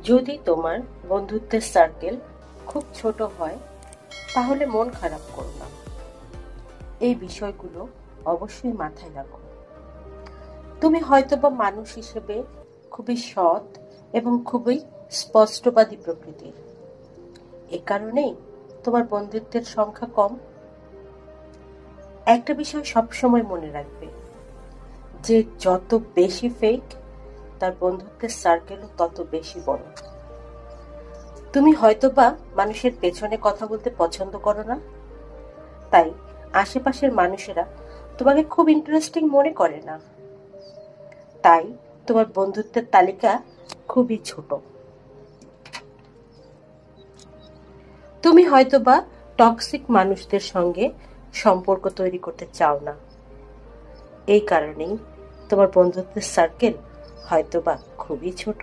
যদি তোমার বন্ধুত্বের সার্কেল খুব ছোট হয় তাহলে মন খারাপ করো না। এই বিষয়গুলো অবশ্যই মাথায় রাখো। তুমি হয়তোবা মানুষ হিসেবে খুবই সৎ এবং খুবই স্পষ্টবাদী প্রকৃতির। এ কারণেই তোমার বন্ধুত্বের সংখ্যা কম। একটা বিষয় সবসময় মনে রাখবে, যে যত বেশি ফেক তার বন্ধুত্বের সার্কেলও তত বেশি বড়। তুমি হয়তোবা মানুষের পেছনে কথা বলতে পছন্দ করো না, তাই আশেপাশের মানুষেরা তোমাকে খুব ইন্টারেস্টিং মনে করে না। তাই তোমার বন্ধুত্বের তালিকা খুবই ছোট। তুমি হয়তোবা টক্সিক মানুষদের সঙ্গে সম্পর্ক তৈরি করতে চাও না। এই কারণেই তোমার বন্ধুত্বের সার্কেল হয়তোবা খুবই ছোট।